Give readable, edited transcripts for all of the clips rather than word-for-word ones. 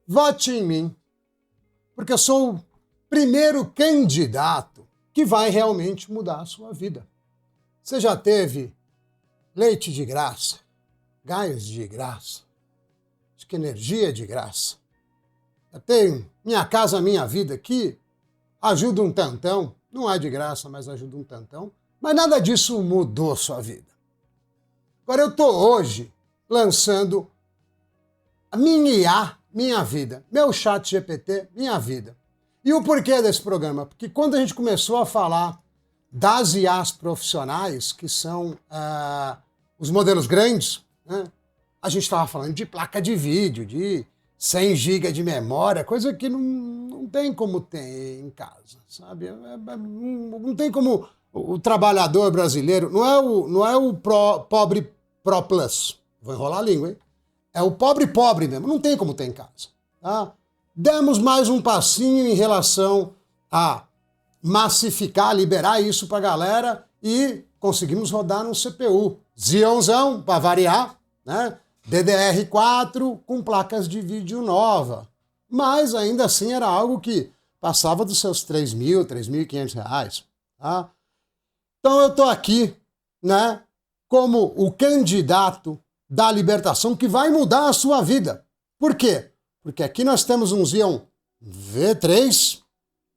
vote em mim, porque eu sou o primeiro candidato que vai realmente mudar a sua vida. Você já teve leite de graça, gás de graça, acho que energia de graça. Eu tenho Minha Casa Minha Vida que ajuda um tantão, não é de graça, mas ajuda um tantão, mas nada disso mudou sua vida. Agora eu estou hoje lançando a minha IA, Minha Vida, meu chat GPT, Minha Vida. E o porquê desse programa? Porque quando a gente começou a falar das IAs profissionais, que são os modelos grandes, né, a gente estava falando de placa de vídeo, de 100 GB de memória, coisa que não tem como ter em casa, sabe? Não tem como o trabalhador brasileiro, não é o pobre Pro Plus, vou enrolar a língua, hein? É o pobre mesmo, não tem como ter em casa. Tá? Demos mais um passinho em relação a massificar, liberar isso para a galera e conseguimos rodar num CPU. Xeonzão, para variar, né? DDR4 com placas de vídeo nova. Mas ainda assim era algo que passava dos seus R$3.000, R$3.500. Tá? Então eu estou aqui, né, como o candidato da libertação que vai mudar a sua vida. Por quê? Porque aqui nós temos um Xeon V3,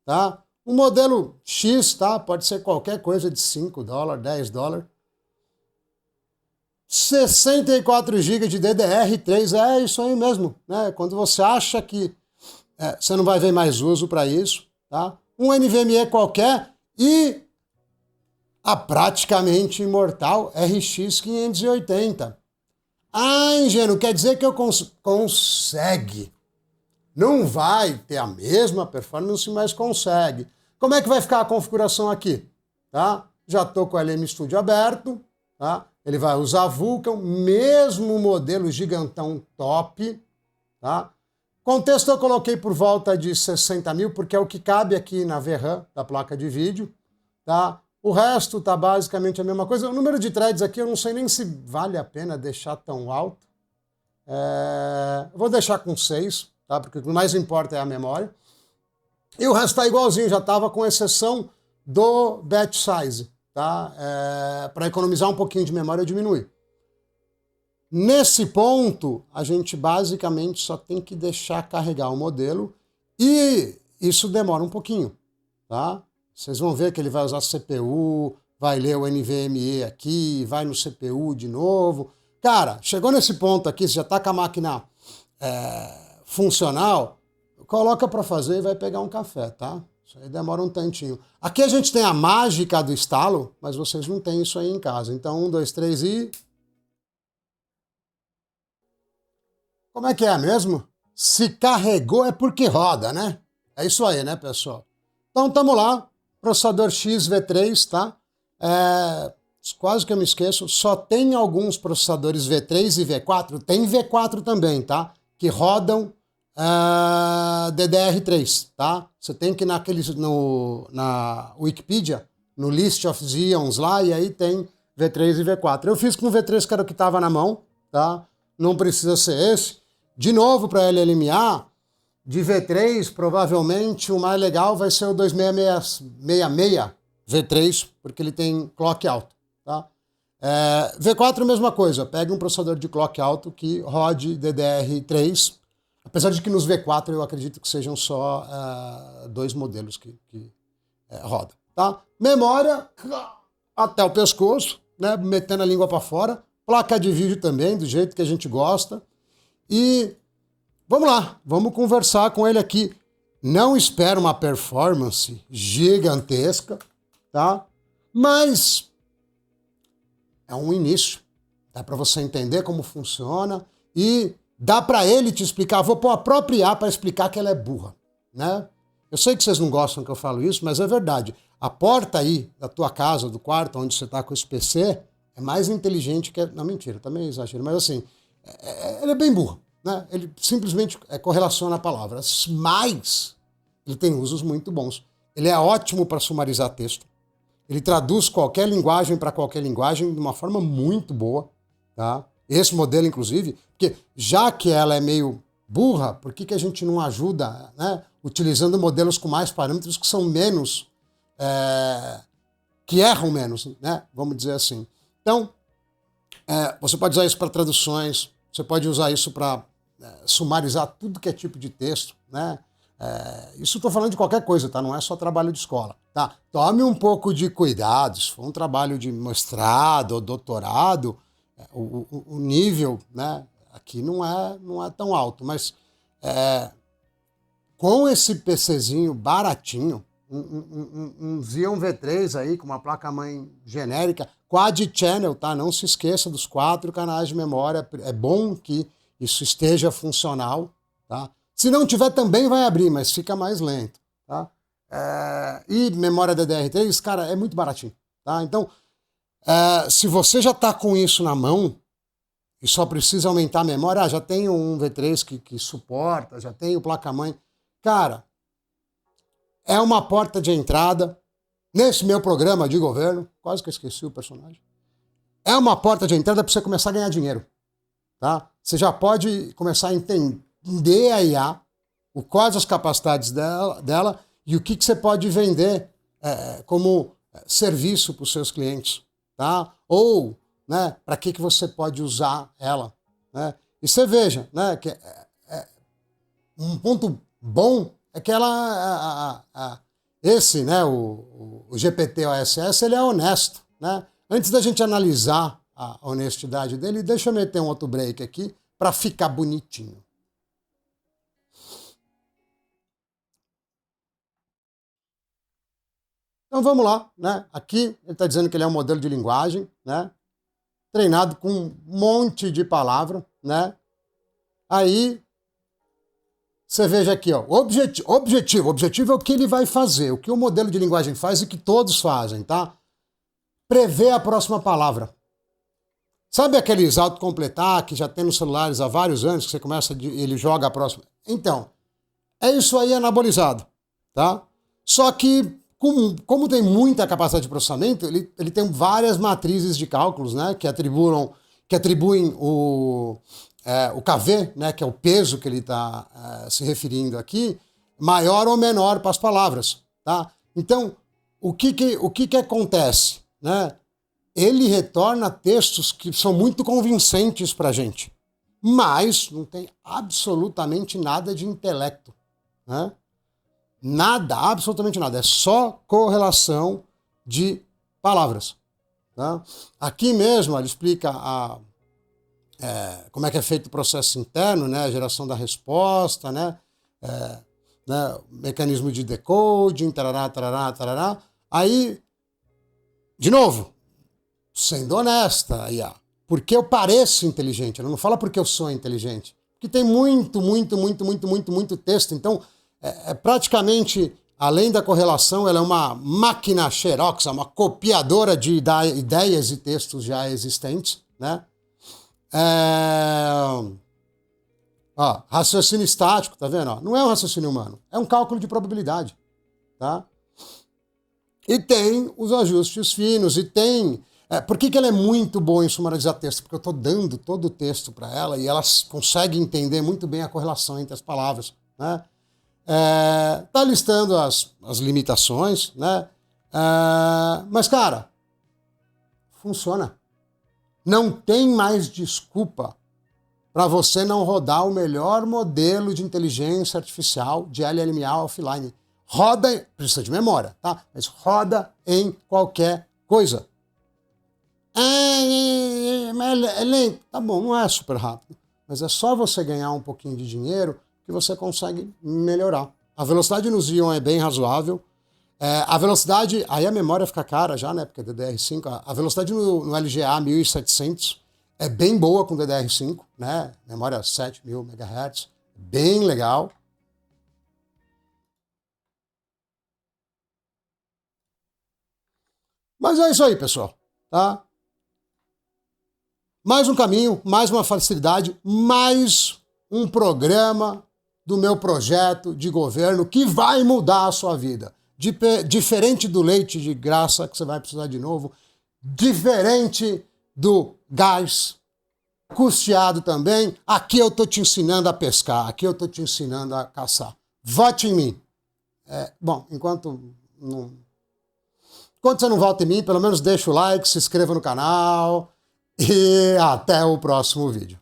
tá? Um modelo X, tá? Pode ser qualquer coisa de $5, $10. 64 GB de DDR3, é isso aí mesmo, né? Quando você acha que você não vai ver mais uso para isso, tá? Um NVMe qualquer e a praticamente imortal RX 580. Ah, ingênuo, quer dizer que eu consegue. Não vai ter a mesma performance, mas consegue. Como é que vai ficar a configuração aqui? Tá? Já estou com o LM Studio aberto, tá? Ele vai usar Vulkan, mesmo modelo gigantão top, tá? Contexto eu coloquei por volta de 60 mil, porque é o que cabe aqui na VRAM da placa de vídeo, tá? O resto tá basicamente a mesma coisa. O número de threads aqui eu não sei nem se vale a pena deixar tão alto. Eu vou deixar com 6, tá? Porque o que mais importa é a memória. E o resto tá igualzinho, já estava com exceção do batch size, tá? Para economizar um pouquinho de memória eu diminui. Nesse ponto, a gente basicamente só tem que deixar carregar o modelo e isso demora um pouquinho, tá? Vocês vão ver que ele vai usar CPU, vai ler o NVMe aqui, vai no CPU de novo. Cara, chegou nesse ponto aqui, você já está com a máquina funcional, coloca para fazer e vai pegar um café, tá? Isso aí demora um tantinho. Aqui a gente tem a mágica do estalo, mas vocês não têm isso aí em casa. Então, 1, 2, 3 e... Como é que é mesmo? Se carregou é porque roda, né? É isso aí, né, pessoal? Então, tamo lá. Processador X V3, tá? Quase que eu me esqueço. Só tem alguns processadores V3 e V4. Tem V4 também, tá? Que rodam DDR3, tá? Você tem que ir na Wikipedia, no List of Xeons lá, e aí tem V3 e V4. Eu fiz com o V3, que era o que estava na mão, tá? Não precisa ser esse. De novo, para LLMA, de V3, provavelmente o mais legal vai ser o 2666 V3, porque ele tem clock alto. Tá? V4 mesma coisa, pega um processador de clock alto que rode DDR3, apesar de que nos V4 eu acredito que sejam só 2 modelos que rodam. Tá? Memória até o pescoço, né? Metendo a língua para fora, placa de vídeo também, do jeito que a gente gosta. E vamos lá, vamos conversar com ele aqui. Não espero uma performance gigantesca, tá? Mas é um início. Dá para você entender como funciona e dá para ele te explicar. Vou pôr a própria IA para explicar que ela é burra, né? Eu sei que vocês não gostam que eu falo isso, mas é verdade. A porta aí da tua casa, do quarto, onde você está com esse PC, é mais inteligente que... Não, mentira, também é exagero, mas assim, ele é bem burro. Né? Ele simplesmente correlaciona palavras, mas ele tem usos muito bons. Ele é ótimo para sumarizar texto. Ele traduz qualquer linguagem para qualquer linguagem de uma forma muito boa. Tá? Esse modelo, inclusive, porque já que ela é meio burra, por que a gente não ajuda, né, utilizando modelos com mais parâmetros que são menos, que erram menos, né, vamos dizer assim. Então, você pode usar isso para traduções, você pode usar isso para sumarizar tudo que é tipo de texto, né? Isso estou falando de qualquer coisa, tá? Não é só trabalho de escola, tá? Tome um pouco de cuidado, se for um trabalho de mestrado ou doutorado, o nível, né, aqui não é tão alto, mas com esse PCzinho baratinho, um Xeon V3 aí com uma placa-mãe genérica, quad channel, tá? Não se esqueça dos 4 canais de memória, é bom que isso esteja funcional, tá? Se não tiver, também vai abrir, mas fica mais lento, tá? E memória DDR3, cara, é muito baratinho, tá? Então, se você já está com isso na mão e só precisa aumentar a memória, já tem um V3 que suporta, já tem o placa-mãe, cara, é uma porta de entrada nesse meu programa de governo, quase que eu esqueci o personagem, é uma porta de entrada para você começar a ganhar dinheiro, tá? Você já pode começar a entender a IA, quais as capacidades dela e o que você pode vender como serviço para os seus clientes, tá? Ou, né, para que você pode usar ela, né? E você veja, né, que um ponto bom é que ela, esse, né, o GPT-OSS, ele é honesto, né? Antes da gente analisar a honestidade dele, deixa eu meter um outro break aqui para ficar bonitinho. Então vamos lá, né? Aqui ele está dizendo que ele é um modelo de linguagem, né? Treinado com um monte de palavra, né? Aí você veja aqui, ó, objetivo é o que ele vai fazer, o que o modelo de linguagem faz e que todos fazem, tá? Prever a próxima palavra. Sabe aqueles autocompletar que já tem nos celulares há vários anos, que você começa, ele joga a próxima? Então, é isso aí anabolizado, tá? Só que, como tem muita capacidade de processamento, ele tem várias matrizes de cálculos, né, que atribuem o KV, né, que é o peso que ele está se referindo aqui, maior ou menor para as palavras, tá? Então, o que acontece, né? Ele retorna textos que são muito convincentes para a gente, mas não tem absolutamente nada de intelecto, né? Nada, absolutamente nada, é só correlação de palavras, tá? Aqui mesmo ele explica como é que é feito o processo interno, né? A geração da resposta, né? Mecanismo de decoding, tarará, tarará, tarará. Aí, de novo, sendo honesta, IA, porque eu pareço inteligente, ela não fala porque eu sou inteligente, porque tem muito texto, então praticamente, além da correlação, ela é uma máquina xerox, uma copiadora de ideias e textos já existentes, né? Raciocínio estático, tá vendo? Não é um raciocínio humano, é um cálculo de probabilidade, tá? E tem os ajustes finos, e tem... por que ela é muito boa em sumarizar texto? Porque eu estou dando todo o texto para ela e ela consegue entender muito bem a correlação entre as palavras, né? Tá listando as limitações, né? Mas, cara, funciona. Não tem mais desculpa para você não rodar o melhor modelo de inteligência artificial de LLMA offline. Roda, precisa de memória, tá? Mas roda em qualquer coisa. É lento. Tá bom, não é super rápido. Mas é só você ganhar um pouquinho de dinheiro que você consegue melhorar. A velocidade no Xeon é bem razoável. A velocidade, aí a memória fica cara já, né? Porque é DDR5. A velocidade no LGA 1700 é bem boa com DDR5, né? Memória 7.000 MHz. Bem legal. Mas é isso aí, pessoal. Tá? Mais um caminho, mais uma facilidade, mais um programa do meu projeto de governo que vai mudar a sua vida. Diferente do leite de graça, que você vai precisar de novo, diferente do gás, custeado também. Aqui eu tô te ensinando a pescar, aqui eu tô te ensinando a caçar. Vote em mim. Bom, enquanto você não vota em mim, pelo menos deixa o like, se inscreva no canal e até o próximo vídeo.